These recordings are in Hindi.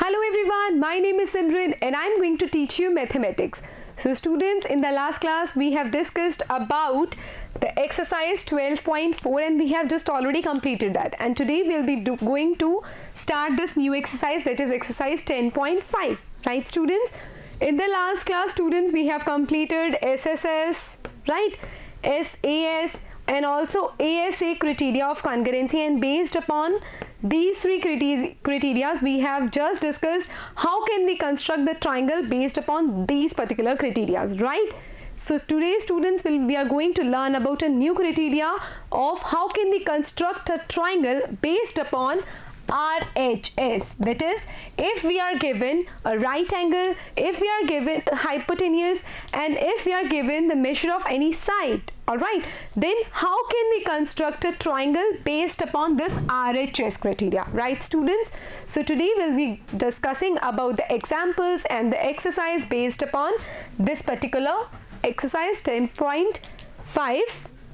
Hello everyone, my name is Simran and I am going to teach you mathematics. So students, in the last class we have discussed about the exercise 12.4 and we have just already completed that, and today we will be going to start this new exercise, that is exercise 10.5. Right students, in the last class students we have completed SSS, right, SAS and also ASA criteria of concurrency, and based upon these three criteria we have just discussed how can we construct the triangle based upon these particular criteria, right? So today students we are going to learn about a new criteria of how can we construct a triangle based upon RHS, that is if we are given a right angle, if we are given hypotenuse and if we are given the measure of any side, alright, then how can we construct a triangle based upon this RHS criteria, right students? So today we'll be discussing about the examples and the exercise based upon this particular exercise 10.5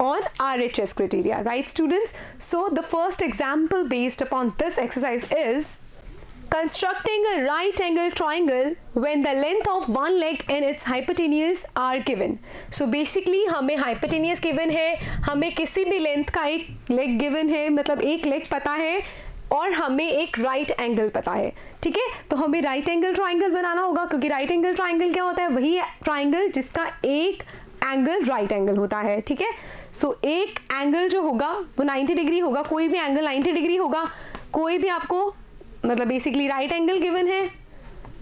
on RHS criteria, right students? So the first example based upon this exercise is constructing a right angle triangle when the length of one leg and its hypotenuse are given. So basically हमें hypotenuse given है, हमें किसी भी length का एक leg given है, मतलब एक leg पता है और हमें एक राइट एंगल पता है, ठीक है? तो हमें राइट एंगल ट्राइंगल बनाना होगा, क्योंकि राइट एंगल ट्राइंगल क्या होता है? वही ट्राइंगल जिसका एक एंगल राइट एंगल होता है, ठीक है? सो एक एंगल जो होगा वो 90 डिग्री होगा, कोई भी एंगल 90 डिग्री होगा, कोई भी आपको मतलब बेसिकली राइट एंगल गिवन है,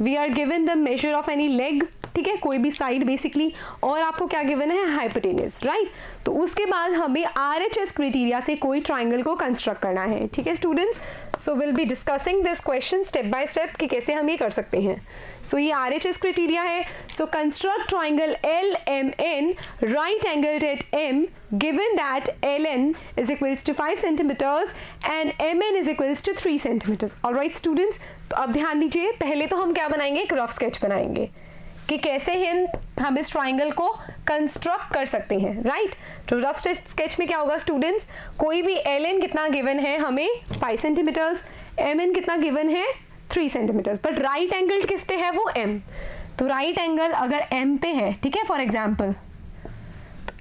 we are given the measure of any leg, ठीक है, कोई भी साइड बेसिकली, और आपको क्या गिवन है? Hypotenuse, right? तो उसके बाद हमें RHS क्राइटेरिया से कोई ट्राइंगल को कंस्ट्रक्ट करना है, ठीक है students? So will be discussing this question step by step कि कैसे हम ये कर सकते हैं. सो ये RHS क्राइटेरिया है. So construct triangle LMN right angled at M given that LN is equals to 5 centimeters and MN is equals to 3 centimeters. All right students, तो अब ध्यान दीजिए, पहले तो हम क्या बनाएंगे? एक रफ स्केच बनाएंगे कि कैसे हम इस ट्राइंगल को कंस्ट्रक्ट कर सकते हैं, राइट? तो रफ स्केच में क्या होगा स्टूडेंट्स? कोई भी LN कितना गिवन है हमें? 5 सेंटीमीटर्स. MN कितना गिवन है? 3 सेंटीमीटर्स. बट राइट एंगल किस पे है? वो M. तो राइट एंगल अगर M पे है, ठीक है, फॉर एग्जाम्पल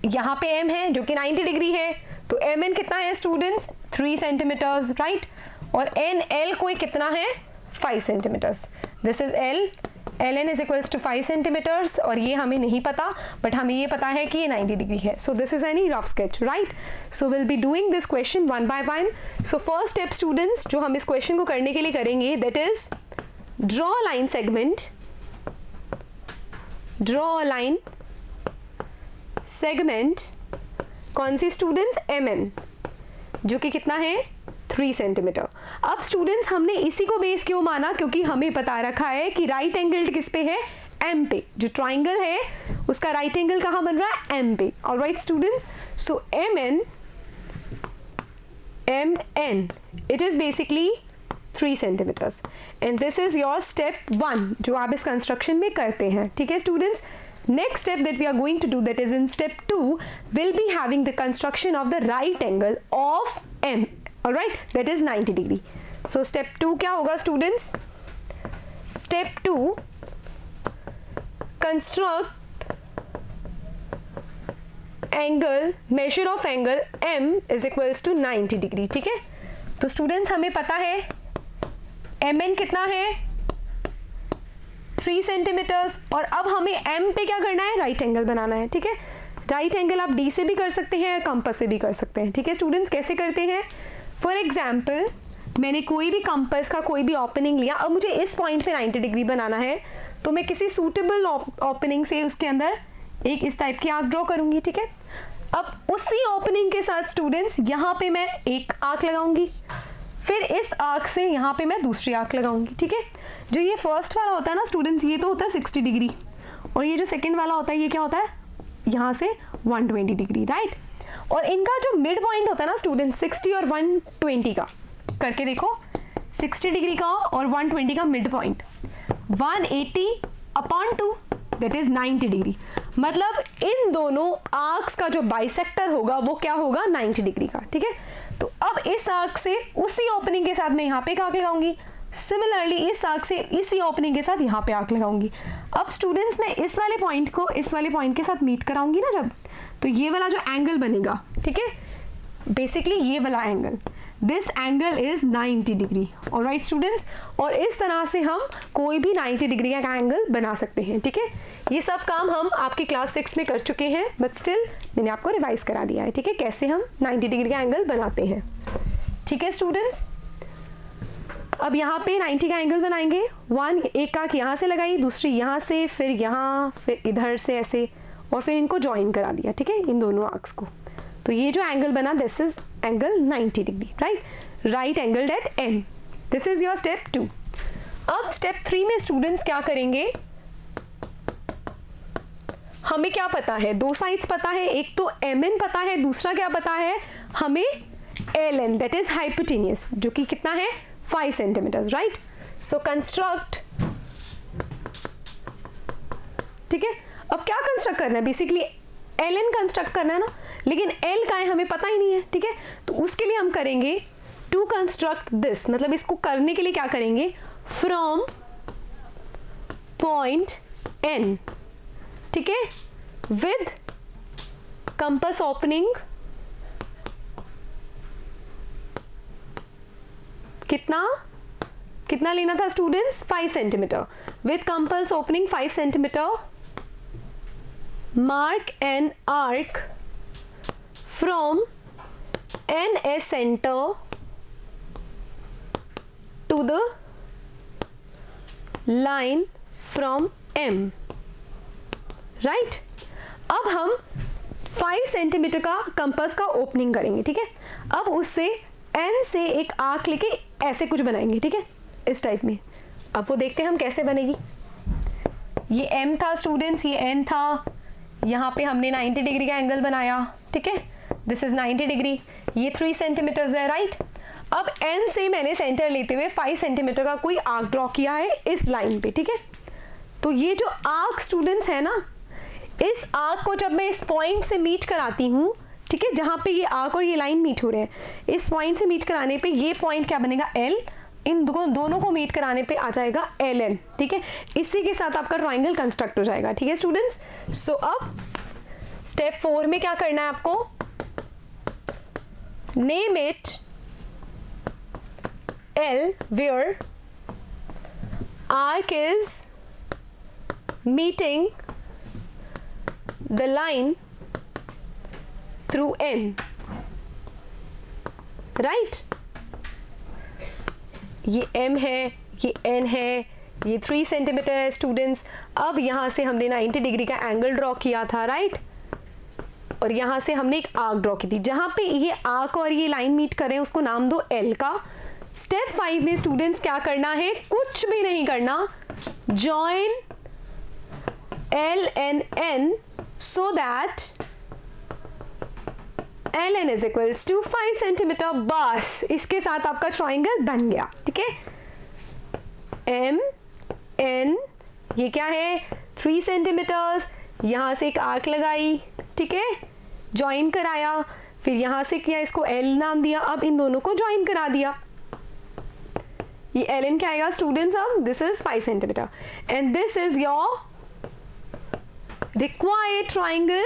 यहाँ पे M है जो कि 90 डिग्री है, तो MN कितना है स्टूडेंट्स? 3 centimetres, right? और NL कोई कितना है? 5 centimetres. This is L. LN is equals to 5 centimetres, और ये हमें नहीं पता, बट हमें ये पता है कि ये 90 डिग्री है. So this is any rough sketch, right? So will be doing this question one by one. So first step students जो हम इस क्वेश्चन को करने के लिए करेंगे, that is draw line segment, draw line segment, कौन सी स्टूडेंट्स? MN, जो कि कितना है? 3 सेंटीमीटर. अब स्टूडेंट्स हमने इसी को बेस क्यों माना? क्योंकि हमें बता रखा है कि राइट एंगल किस पे है? M पे. जो ट्राइंगल है उसका राइट एंगल कहाँ बन रहा है? M पे. Alright students, so MN it is basically 3 centimetres, and this is your step 1 जो आप इस कंस्ट्रक्शन में करते हैं, ठीक है students? Next step that we are going to do, that is in step 2, will be having the construction of the right angle of M, all right, that is 90 degree. So step 2 क्या होगा students? Step 2, construct angle, measure of angle M is equals to 90 degree, ठीक है? तो students हमें पता है MN कितना है? 3 सेंटीमीटर्स. और अब हमें M पे क्या करना है? राइट एंगल बनाना है, ठीक है? राइट एंगल आप D से भी कर सकते हैं, कंपास से भी कर सकते हैं, ठीक है स्टूडेंट्स? कैसे करते हैं? फॉर एग्जाम्पल मैंने कोई भी कंपास का कोई भी ओपनिंग लिया, अब मुझे इस पॉइंट पे 90 डिग्री बनाना है, तो मैं किसी सूटेबल ओपनिंग से उसके अंदर एक इस टाइप की आर्क ड्रॉ करूंगी, ठीक है? अब उसी ओपनिंग के साथ स्टूडेंट्स यहाँ पे मैं एक आर्क लगाऊंगी, फिर इस आर्क से यहाँ पे मैं दूसरी आर्क लगाऊंगी, ठीक है? जो ये फर्स्ट वाला होता है ना स्टूडेंट्स, ये तो होता है 60 डिग्री, और ये जो सेकंड वाला होता है ये क्या होता है? यहाँ से 120 डिग्री, राइट? और इनका जो मिड पॉइंट होता है ना स्टूडेंट्स, 60 और 120 का करके देखो, 60 डिग्री का और 120 का mid point 180/2, that is 90 degree. मतलब इन दोनों आर्क्स का जो बाइसेक्टर होगा वो क्या होगा? 90 डिग्री का, ठीक है? तो अब इस आर्क से उसी ओपनिंग के साथ मैं यहाँ पे एक आर्क लगाऊंगी, सिमिलरली इस आर्क से इसी ओपनिंग के साथ यहाँ पे आर्क लगाऊंगी। अब स्टूडेंट्स मैं इस वाले पॉइंट को इस वाले पॉइंट के साथ मीट कराऊंगी ना जब, तो ये वाला जो एंगल बनेगा, ठीक है, बेसिकली ये वाला angle, this angle is 90 degree. Alright students, और इस तरह से हम कोई भी 90 डिग्री का एंगल बना सकते हैं, ठीक है। ये सब काम हम आपकी क्लास 6 में कर चुके हैं, बट स्टिल मैंने आपको रिवाइज करा दिया है, ठीक है, कैसे हम 90 डिग्री का एंगल बनाते हैं, ठीक है स्टूडेंट्स। अब यहाँ पे 90 का एंगल बनाएंगे, एक आंख यहाँ से लगाई, दूसरी यहाँ से, फिर यहाँ, फिर इधर से ऐसे, और फिर इनको ज्वाइन करा दिया, ठीक है, इन दोनों आर्क्स को। तो ये जो एंगल बना, this is angle 90 degree, right angle at M. This is your step 2। अब स्टेप 3 में स्टूडेंट्स क्या करेंगे, हमें क्या पता है, दो साइड्स पता है, एक तो mn पता है, दूसरा क्या पता है हमें ln, दैट इज हाइपोटेन्यूस, जो कि कितना है 5 सेंटीमीटर्स, राइट। सो कंस्ट्रक्ट, ठीक है। अब क्या कंस्ट्रक्ट करना है, बेसिकली ln कंस्ट्रक्ट करना है ना, लेकिन l का है हमें पता ही नहीं है, ठीक है। तो उसके लिए हम करेंगे टू कंस्ट्रक्ट दिस, मतलब इसको करने के लिए क्या करेंगे, फ्रॉम पॉइंट n, ठीक है, विद कंपास ओपनिंग कितना लेना था students, 5 centimetre, with compass opening 5 centimetre, mark an arc from NS center to the line from M, right। अब हम 5 सेंटीमीटर का कंपास का ओपनिंग करेंगे, ठीक है। अब उससे N से एक आर्क लेके ऐसे कुछ बनाएंगे, ठीक है, इस टाइप में। अब वो देखते हैं हम कैसे बनेगी। ये M था स्टूडेंट्स, ये N था, यहाँ पे हमने 90 डिग्री का एंगल बनाया, ठीक है, दिस इज 90 डिग्री, ये 3 सेंटीमीटर्स है, राइट। अब N से मैंने सेंटर लेते हुए 5 सेंटीमीटर का कोई आर्क ड्रॉ किया है इस लाइन पे, ठीक है। तो ये जो आर्क स्टूडेंट्स है ना, इस आर्क को जब मैं इस पॉइंट से मीट कराती हूँ, ठीक है, जहाँ पे ये आर्क और ये लाइन मीट हो रहे हैं, इस पॉइंट से मीट कराने पे ये पॉइंट क्या बनेगा L, इन दोनों को मीट कराने पे आ जाएगा ln, ठीक है। इसी के साथ आपका ट्राइंगल कंस्ट्रक्ट हो जाएगा, ठीक है स्टूडेंट्स। सो अब स्टेप 4 में क्या करना है आपको, name it L where arc is meeting the line through N, right। ये M है, ये N है, ये 3 सेंटीमीटर है स्टूडेंट्स। अब यहाँ से हमने 90 डिग्री का एंगल ड्रॉ किया था, राइट, और यहाँ से हमने एक आर्क ड्रॉ की थी, जहाँ पे ये आर्क और ये लाइन मीट कर रहे हैं उसको नाम दो L का। स्टेप 5 में स्टूडेंट्स क्या करना है, कुछ भी नहीं करना, join L and N so that ln is equals to 5 centimetre. बस इसके साथ आपका ट्राइंगल बन गया, ठीक है। M N ये क्या है 3 सेंटीमीटर्स, यहाँ से एक आर्क लगाई, ठीक है, ज्वाइन कराया, फिर यहाँ से किया, इसको L नाम दिया, अब इन दोनों को ज्वाइन करा दिया। ये ln क्या आएगा स्टूडेंट्स, अब this is 5 centimetre and this is your required triangle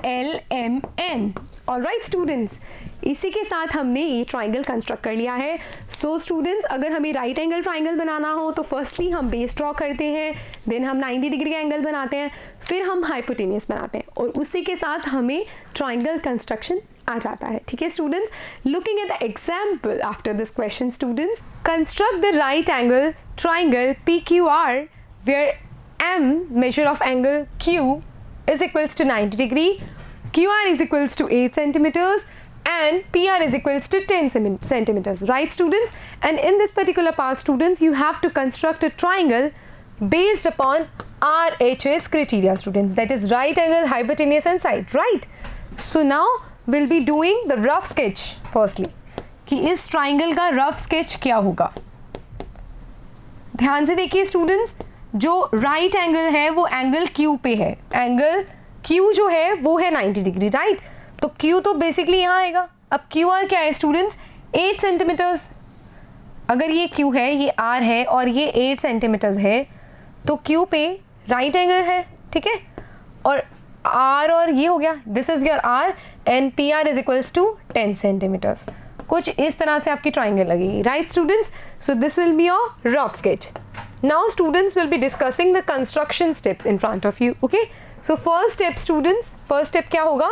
LMN। Alright students, इसी के साथ हमने ये ट्राइंगल कंस्ट्रक्ट कर लिया है। सो स्टूडेंट्स, अगर हमें राइट एंगल ट्राइंगल बनाना हो तो फर्स्टली हम बेस ड्रॉ करते हैं, देन हम 90 डिग्री का एंगल बनाते हैं, फिर हम हाइपोटेन्यूस बनाते हैं, और उसी के साथ हमें ट्राइंगल कंस्ट्रक्शन आ जाता है, ठीक है students. Looking at the example after this question students, construct the right angle triangle PQR where M measure of angle Q is equals to 90 degree, QR is equals to 8 centimeters and PR is equals to 10 centimeters, right students? And in this particular part students, you have to construct a triangle based upon RHS criteria students, that is right angle, hypotenuse and side, right? So now we'll be doing the rough sketch firstly, कि इस triangle का rough sketch क्या होगा। ध्यान से देखिए स्टूडेंट्स, जो राइट एंगल है वो एंगल Q पे है, एंगल Q जो है वो है 90 डिग्री, राइट। तो Q तो बेसिकली यहाँ आएगा, अब क्यू आर क्या है स्टूडेंट्स, 8 सेंटीमीटर्स। अगर ये क्यू है, ये आर है और ये 8 सेंटीमीटर्स है, तो क्यू पे राइट एंगल है, ठीक है, और आर और ये हो गया, this is your R and P R is equals to 10 centimetres. कुछ इस तरह से आपकी ट्राइंगल लगेगी, right students. So this will be your rough sketch. Now students will be discussing the construction steps in front of you. Okay, so first step students, first step क्या होगा,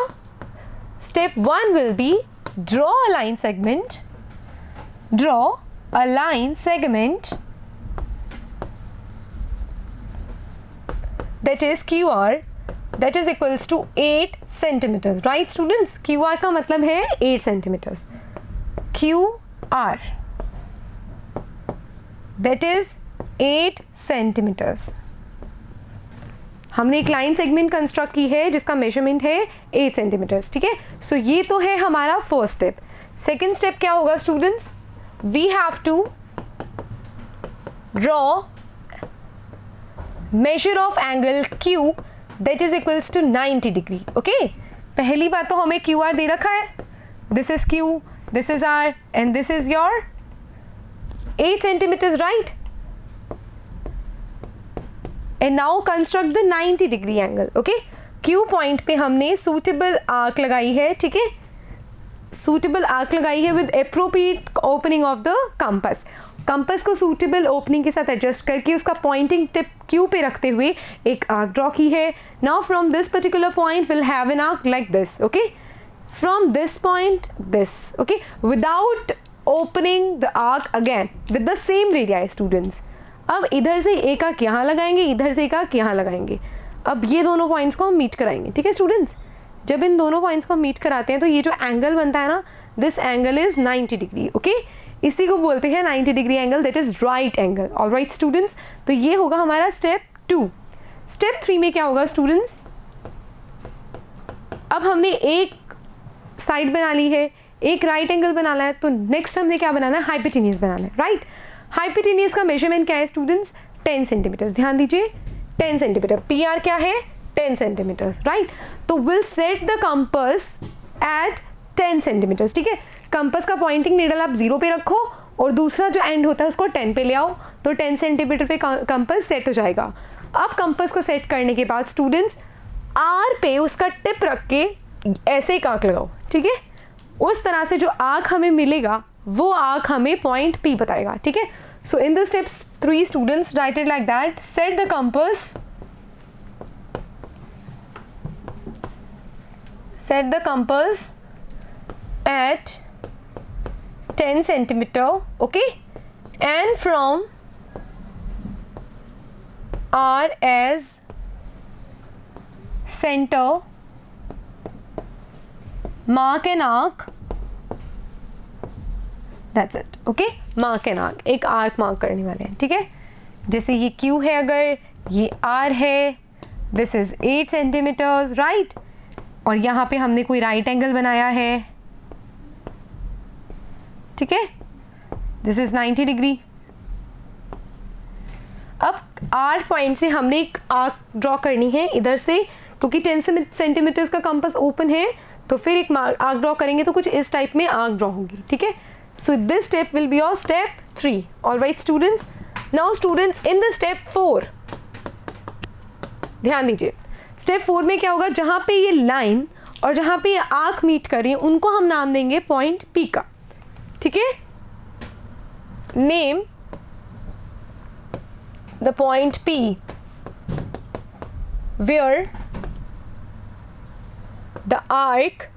step 1 will be draw a line segment, draw a line segment that is QR that is equals to 8 centimeters, right students. QR का मतलब है 8 centimeters. QR that is 8 centimeters. हमने एक लाइन सेगमेंट कंस्ट्रक्ट की है जिसका मेजरमेंट है 8 सेंटीमीटर्स, ठीक है. सो ये तो है हमारा फर्स्ट स्टेप. सेकेंड स्टेप क्या होगा students, we have to draw measure of angle Q that is equals to 90 degree. Okay, पहली बात तो हमें QR दे रखा है, this is Q, this is R and this is your 8 centimeters, right? And now construct the 90 degree angle. Okay, Q point पे हमने suitable arc लगाई है, ठीक है, suitable arc लगाई है with appropriate opening of the compass. Compass को सूटेबल ओपनिंग के साथ एडजस्ट करके उसका पॉइंटिंग टिप क्यू पे रखते हुए एक आर्क ड्रॉ की है. Now from this particular point will have an arc like this. Okay, from this point this, okay, without opening the arc again with the same radii students. अब इधर से एक आर्क यहाँ लगाएंगे, इधर से एक आर्क यहाँ लगाएंगे. अब ये दोनों पॉइंट्स को हम मीट कराएंगे, ठीक है स्टूडेंट्स. जब इन दोनों पॉइंट्स को हम मीट कराते हैं तो ये जो एंगल बनता है ना, this angle is 90 degree. Okay, इसी को बोलते हैं 90 degree angle, that is right angle. Alright students, तो ये होगा हमारा स्टेप 2. स्टेप 3 में क्या होगा स्टूडेंट्स, अब हमने एक साइड बना ली है, एक राइट एंगल बनाना है, तो नेक्स्ट हमने क्या बनाना है, हाइपोटेन्यूज बनाना है, राइट. हाइपोटेन्यूज का मेजरमेंट क्या है स्टूडेंट्स, 10 सेंटीमीटर्स. ध्यान दीजिए, 10 सेंटीमीटर. पी आर क्या है, 10 सेंटीमीटर्स, राइट. तो will set the compass at 10 centimetres, ठीक है. कंपास का पॉइंटिंग नीडल आप 0 पे रखो और दूसरा जो एंड होता है उसको 10 पे ले आओ, तो 10 सेंटीमीटर पे कंपास सेट हो जाएगा. अब कंपास को सेट करने के बाद स्टूडेंट्स आर पे उसका टिप रख के ऐसे एक आर्क लगाओ, ठीक है. उस तरह से जो आर्क हमें मिलेगा वो आर्क हमें पॉइंट पी बताएगा, ठीक है. So in the steps 3 students write it like that, set the compass, set the compass at 10 centimeter, okay, and from R as center mark an arc, that's it. okay, mark an arc, एक आर्क मार्क करने वाले हैं, ठीक है. जैसे ये Q है, अगर ये R है, this is 8 सेंटीमीटर्स, राइट. और यहाँ पे हमने कोई राइट एंगल बनाया है, ठीक है, दिस इज 90 डिग्री. अब आर पॉइंट से हमने एक आर्क ड्रॉ करनी है इधर से, क्योंकि 10 सेंटीमीटर्स का कंपास ओपन है, तो फिर एक आर्क ड्रॉ करेंगे तो कुछ इस टाइप में आर्क ड्रॉ होगी, ठीक है. So this step will be your step 3. Alright students, now students in the step 4 ध्यान दीजिए. स्टेप 4 में क्या होगा, जहाँ पे ये लाइन और जहाँ पे ये आर्क मीट करें उनको हम नाम देंगे पॉइंट पी का, ठीक है. Name the point P where the arc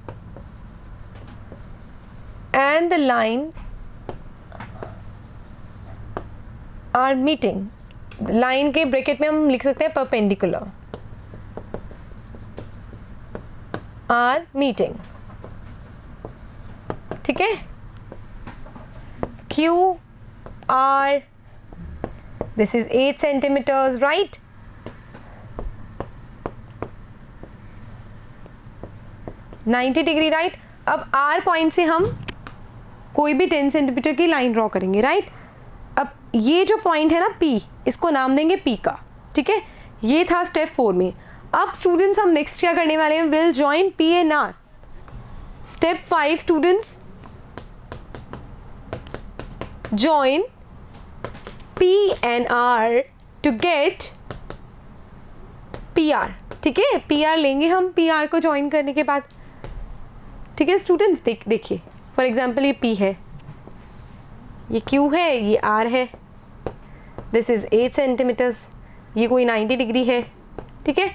and the line are meeting. Line के ब्रैकेट में हम लिख सकते हैं परपेंडिकुलर, आर मीटिंग, ठीक है. Q R, this is 8 centimetres, right. Ninety degree, right. अब आर पॉइंट से हम कोई भी 10 सेंटीमीटर की लाइन ड्रॉ करेंगे, राइट. अब ये जो पॉइंट है ना पी, इसको नाम देंगे पी का, ठीक है. ये था स्टेप 4 में. अब स्टूडेंट्स हम नेक्स्ट क्या करने वाले हैं, will join P and R. Step 5 students, join P and R to get PR. ठीक है, PR लेंगे हम PR को ज्वाइन करने के बाद. ठीक है स्टूडेंट्स, देखिए फॉर एग्जाम्पल ये P है, ये Q है, ये R है, दिस इज 8 सेंटीमीटर्स, ये कोई 90 डिग्री है. ठीक है,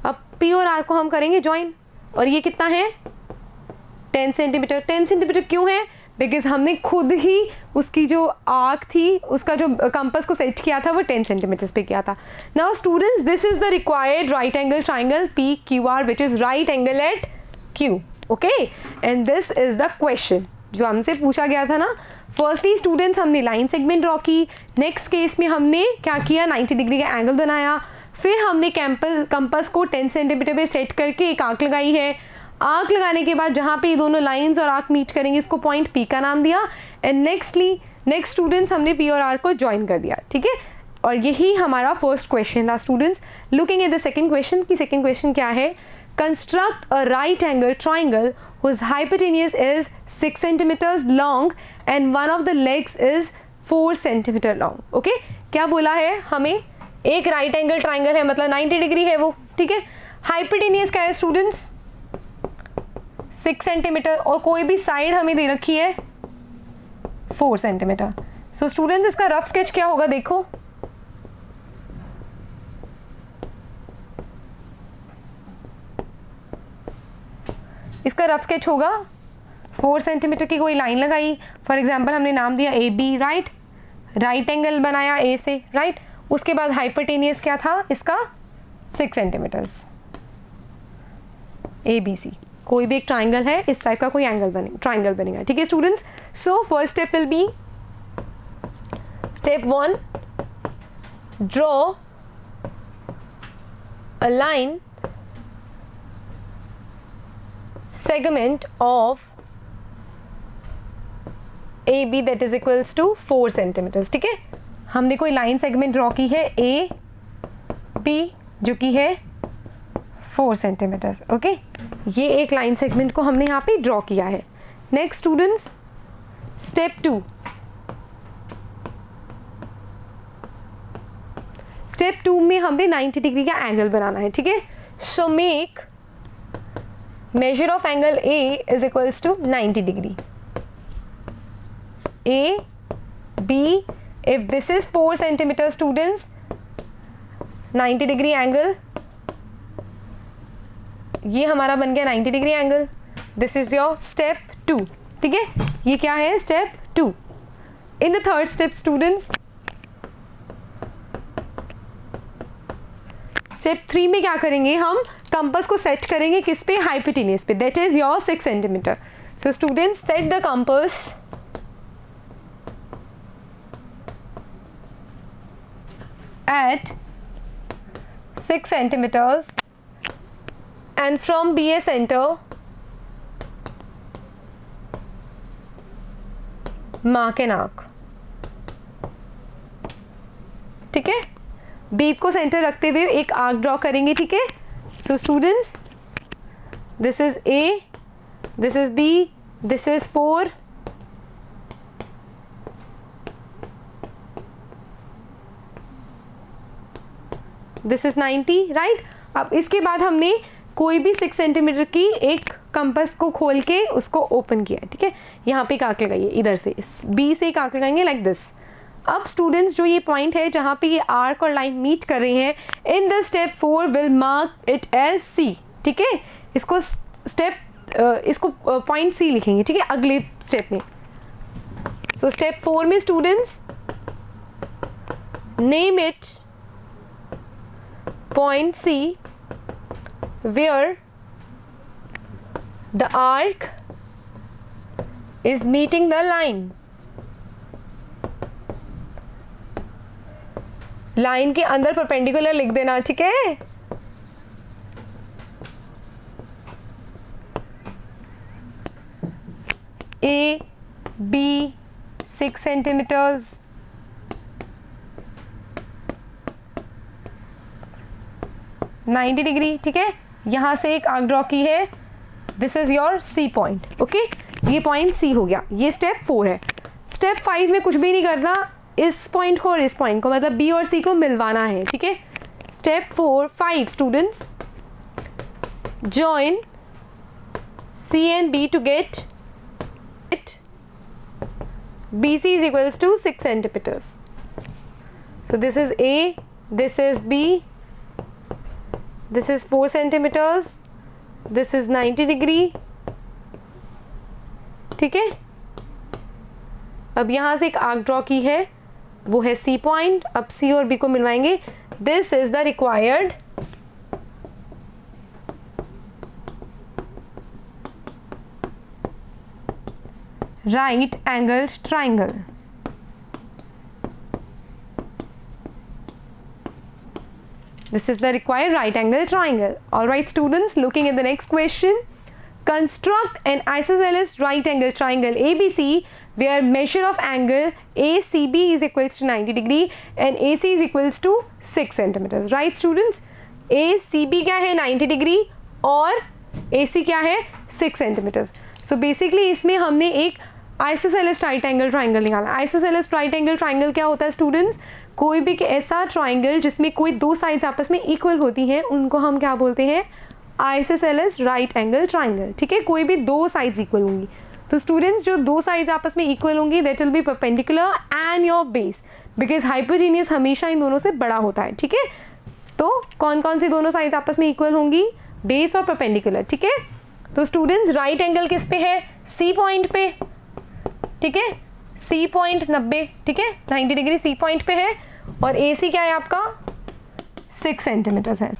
अब P और R को हम करेंगे ज्वाइन, और ये कितना है 10 सेंटीमीटर. 10 सेंटीमीटर क्यों है? बिकॉज हमने खुद ही उसकी जो आर्क थी, उसका जो कंपास को सेट किया था वो 10 सेंटीमीटर्स पे किया था. Now students, this is the required right angle triangle PQR which is right angle at Q. Okay, and this is the question जो हमसे पूछा गया था ना. फर्स्टली स्टूडेंट्स, हमने लाइन सेगमेंट ड्रॉ की. नेक्स्ट केस में हमने क्या किया, 90 डिग्री का एंगल बनाया. फिर हमने कंपास को 10 सेंटीमीटर पे सेट करके एक आर्क लगाई है. आर्क लगाने के बाद जहाँ पे ये दोनों लाइंस और आर्क मीट करेंगे, इसको पॉइंट P का नाम दिया. एंड नेक्स्ट स्टूडेंट्स, हमने P और R को ज्वाइन कर दिया. ठीक है, और यही हमारा फर्स्ट क्वेश्चन था students. Looking at the second question, की सेकंड क्वेश्चन क्या है, construct a right angle triangle whose hypotenuse is 6 centimeters long and one of the legs is 4 centimeter long. Okay, क्या बोला है हमें, एक राइट एंगल ट्राइंगल है, मतलब 90 डिग्री है वो. ठीक है, हाइपोटेनियस क्या है स्टूडेंट्स, 6 सेंटीमीटर, और कोई भी साइड हमें दे रखी है 4 सेंटीमीटर. सो स्टूडेंट्स, इसका रफ स्केच क्या होगा, देखो. इसका रफ स्केच होगा 4 सेंटीमीटर की कोई लाइन लगाई, फॉर एग्जांपल हमने नाम दिया AB, राइट. राइट एंगल बनाया A से, राइट. उसके बाद हाइपोटेनियस क्या था इसका 6 सेंटीमीटर्स, ABC. कोई भी एक ट्राइंगल है, इस टाइप का कोई ट्राइंगल बनेगा. ठीक है students, so first step will be step 1, draw a line segment of AB that is equals to 4 centimeters. ठीक है, हमने कोई लाइन सेगमेंट ड्रॉ की है AB जो कि है 4 सेंटीमीटर्स. ओके, ये एक लाइन सेगमेंट को हमने यहाँ पे ड्रॉ किया है. Next students, step 2. स्टेप 2 में हमने 90 डिग्री का एंगल बनाना है. ठीक है, so make measure of angle A is equals to 90 degree. A, B, if this is 4 centimeter students, 90 degree angle, ये हमारा बन गया 90 degree angle. This is your step 2. ठीक है, ये क्या है step 2. In the third step students, step 3 में क्या करेंगे, हम कंपास को सेट करेंगे किस पे, हाइपोटेनियस पे, that is your 6 centimetre. So students, set the compass at 6 centimeters and from BA center mark an arc. ठीक है, B को सेंटर रखते हुए एक आर्क ड्रॉ करेंगे. ठीक है, so students, this is A, this is B, this is 4, this is 90, right. अब इसके बाद हमने कोई भी 6 सेंटीमीटर की एक कंपास को खोल के उसको ओपन किया है. ठीक है, यहाँ पे एक आर्क लगाइए, इधर से B से एक आर्क लगाएंगे लाइक दिस. अब स्टूडेंट्स, जो ये पॉइंट है जहाँ पे ये आर्क और लाइन मीट कर रही हैं, in the step 4 will mark it as C. ठीक है, इसको इसको पॉइंट C लिखेंगे. ठीक है, अगले स्टेप में. सो स्टेप 4 में students, name it point C where the arc is meeting the line. Line के अंदर परपेंडिकुलर लिख देना. ठीक है, A, B 6 सेंटीमीटर्स, $90 डिग्री. ठीक है, यहाँ से एक आर्क ड्रॉ की है this is your C point, okay, ये पॉइंट सी हो गया, ये स्टेप 4 है। स्टेप 5 में कुछ भी नहीं करना, इस पॉइंट को और इस पॉइंट को मतलब बी और सी को मिलवाना है, ठीक है। Step 5 students, join C and B to get it BC is equals to 6 centimeters. So this is A, this is B, this is 4 centimeters, this is 90 degree, ठीक है। अब यहाँ से एक आर्क ड्रॉ की है, वो है C पॉइंट। अब C और B को मिलवाएंगे। This is the required right angled triangle. This is the required right angled triangle. All right students, looking at the next question. Construct an isosceles right angled triangle ABC where measure of angle ACB is equals to 90 degree and AC is equals to 6 centimeters. Right students? ACB क्या है 90 degree और AC क्या है 6 centimeters. So basically इसमें हमने एक आइसोसेलेस राइट एंगल ट्राइंगल निकाला। आइसोसेलेस राइट एंगल ट्राइंगल क्या होता है स्टूडेंट्स? कोई भी ऐसा ट्राइंगल जिसमें कोई दो साइड्स आपस में इक्वल होती हैं उनको हम क्या बोलते हैं? आइसोसेलेस राइट एंगल ट्राइंगल, ठीक है। कोई भी दो साइड्स इक्वल होंगी, तो स्टूडेंट्स जो दो साइड्स आपस में इक्वल होंगी that will be perpendicular and your base, because hypotenuse हमेशा इन दोनों से बड़ा होता है, ठीक है। तो कौन कौन सी दोनों साइड्स आपस में इक्वल होंगी? बेस और परपेंडिकुलर, ठीक है। तो स्टूडेंट्स राइट एंगल किस पे है? सी पॉइंट पे, ठीक है। सी पॉइंट 90, ठीक है, 90 डिग्री सी पॉइंट पे है और ए सी क्या है आपका? 6 सेंटीमीटर है।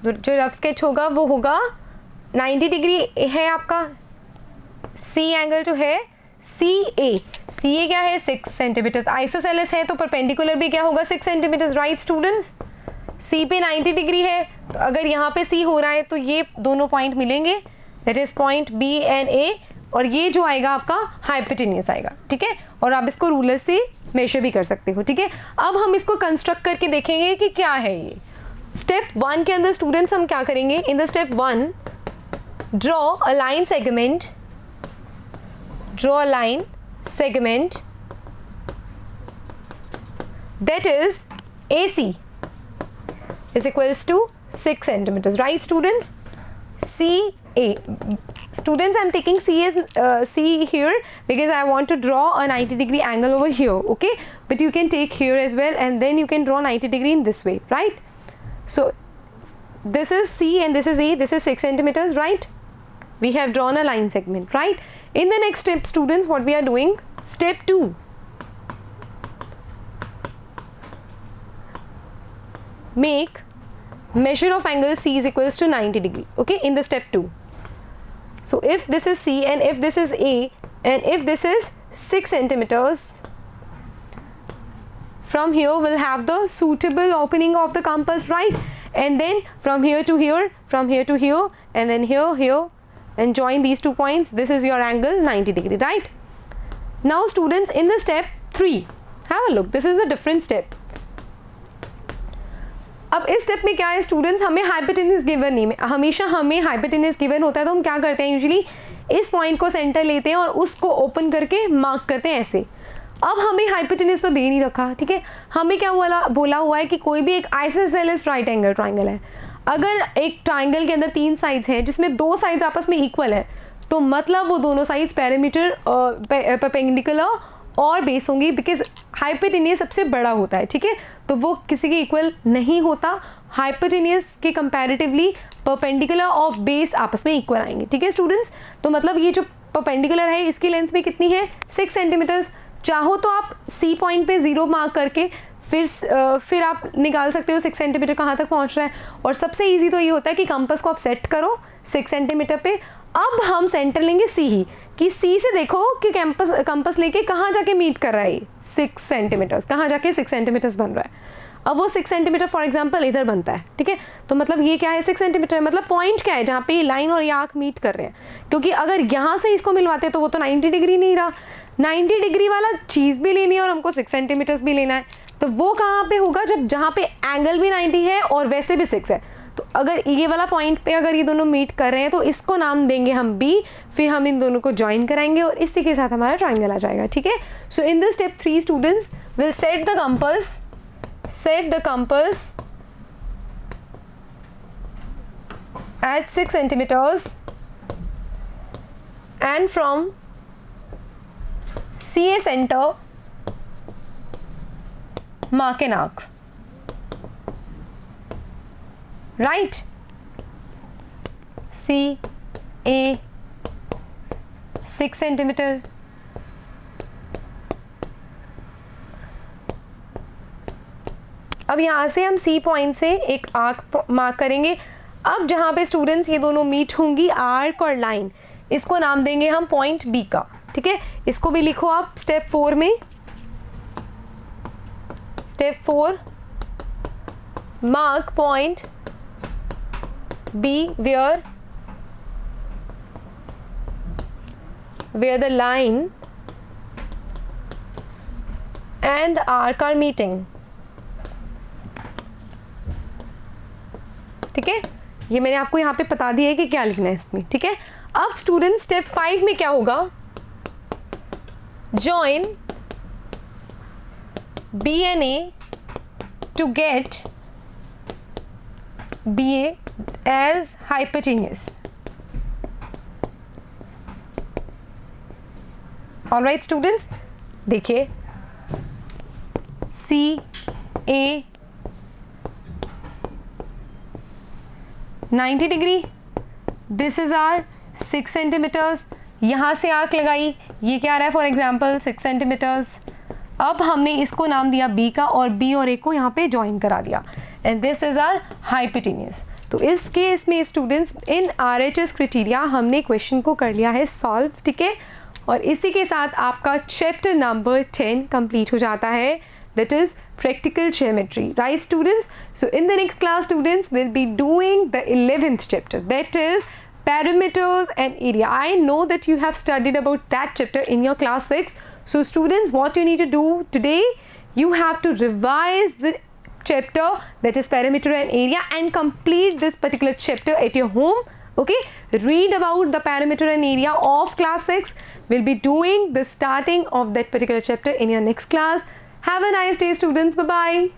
जो रफ स्केच होगा वो होगा 90 डिग्री है आपका सी एंगल जो है सी ए क्या है 6 सेंटीमीटर। आइसोसेलेस है तो परपेंडिकुलर भी क्या होगा 6 सेंटीमीटर, राइट स्टूडेंट्स। सी पे 90 डिग्री है तो अगर यहाँ पे सी हो रहा है तो ये दोनों पॉइंट मिलेंगे, that is point B and A, और ये जो आएगा आपका हाइपोटेनियस आएगा, ठीक है। और आप इसको रूलर से मेजर भी कर सकते हो, ठीक है। अब हम इसको कंस्ट्रक्ट करके देखेंगे कि क्या है ये। स्टेप 1 के अंदर स्टूडेंट्स हम क्या करेंगे? इन the step 1 draw a line segment, that is AC is equals to 6 centimeters, right students? CA, students I'm taking C as C here because I want to draw a 90 degree angle over here, okay, but you can take here as well and then you can draw 90 degree in this way, right? So this is C and this is A, this is 6 centimeters, right? We have drawn a line segment, right? In the next step students, what we are doing, step 2, make measure of angle C is equals to 90 degree, okay, in the step 2. So if this is C and if this is A and if this is 6 centimeters, from here we'll have the suitable opening of the compass, right? And then from here to here, from here to here, and then here and join these 2 points. This is your angle 90 degree, right? Now students, in the step 3, have a look, this is a different step. अब इस स्टेप में क्या है स्टूडेंट्स, हमें हाइपोटेनस गिवन नहीं, हमेशा हमें हाइपोटेनस गिवन होता है तो हम क्या करते हैं यूजुअली इस पॉइंट को सेंटर लेते हैं और उसको ओपन करके मार्क करते हैं ऐसे। अब हमें हाइपोटेनस तो दे नहीं रखा, ठीक है। हमें क्या बोला हुआ है कि कोई भी एक आइसोसेलेस राइट एंगल ट्राइंगल है। अगर एक ट्राइंगल के अंदर 3 साइड्स हैं जिसमें 2 साइड्स आपस में इक्वल है तो मतलब वो दोनों साइड्स पैरामीटर परपेंडिकुलर और बेस होंगी, बिकॉज हाइपोटेनियस सबसे बड़ा होता है, ठीक है। तो वो किसी के इक्वल नहीं होता, हाइपोटेनियस के कंपैरेटिवली परपेंडिकुलर और बेस आपस में इक्वल आएंगे, ठीक है स्टूडेंट्स। तो मतलब ये जो परपेंडिकुलर है इसकी लेंथ में कितनी है 6 सेंटीमीटर। चाहो तो आप सी पॉइंट पे 0 मार्क करके फिर आप निकाल सकते हो 6 सेंटीमीटर कहाँ तक पहुँच रहा है। और सबसे ईजी तो ये होता है कि कंपास को आप सेट करो 6 सेंटीमीटर पे। अब हम सेंटर लेंगे सी ही, कि सी से देखो कि कंपास लेके कहाँ जाके मीट कर रहा है 6 सेंटीमीटर्स, कहाँ जाके 6 सेंटीमीटर्स बन रहा है। अब वो 6 सेंटीमीटर फॉर एग्जांपल इधर बनता है, ठीक है। तो मतलब ये क्या है 6 सेंटीमीटर, मतलब पॉइंट क्या है जहाँ पे ये लाइन और ये आर्क मीट कर रहे हैं। क्योंकि अगर यहाँ से इसको मिलवाते तो वो तो 90 डिग्री नहीं रहा, 90 डिग्री वाला चीज़ भी लेनी है और हमको 6 सेंटीमीटर्स भी लेना है। तो वो कहाँ पे होगा? जब जहाँ पे एंगल भी 90 है और वैसे भी 6 है। तो अगर ये वाला पॉइंट पे अगर ये दोनों मीट कर रहे हैं तो इसको नाम देंगे हम B, फिर हम इन दोनों को ज्वाइन कराएंगे और इसी के साथ हमारा ट्राइंगल आ जाएगा, ठीक है। So in this step 3 students will set the compass at 6 centimeters and from CA center mark an arc, right? CA 6 centimeter, अब यहाँ से हम C पॉइंट से एक आर्क मार्क करेंगे। अब जहाँ पे स्टूडेंट्स ये दोनों मीट होंगी, आर्क और लाइन, इसको नाम देंगे हम पॉइंट B का, ठीक है। इसको भी लिखो आप स्टेप 4 में। Step 4, mark point B where the line and arc are meeting, ठीक है। ये मैंने आपको यहाँ पे बता दिया है कि क्या लिखना है इसमें, ठीक है। अब स्टूडेंट स्टेप 5 में क्या होगा, join B and A to get BA as hypotenuse. All right students, देखिए CA 90 degree, this is our 6 centimetres, यहाँ से आर्क लगाई, ये क्या आ रहा है फॉर एग्जाम्पल 6 सेंटीमीटर्स। अब हमने इसको नाम दिया B का और B और A को यहाँ पे ज्वाइन करा दिया and this is our hypotenuse. तो इस केस में स्टूडेंट्स इन RHS क्राइटेरिया हमने क्वेश्चन को कर लिया है सॉल्व, ठीक है। और इसी के साथ आपका चैप्टर नंबर 10 कंप्लीट हो जाता है, that is practical geometry, right students? So in the next class students will be doing the 11th chapter, that is perimeters and area. I know that you have studied about that chapter in your class 6. So students, what you need to do today, you have to revise the chapter that is perimeter and area and complete this particular chapter at your home, okay. Read about the perimeter and area of class 6. We'll be doing the starting of that particular chapter in your next class. Have a nice day students, bye bye.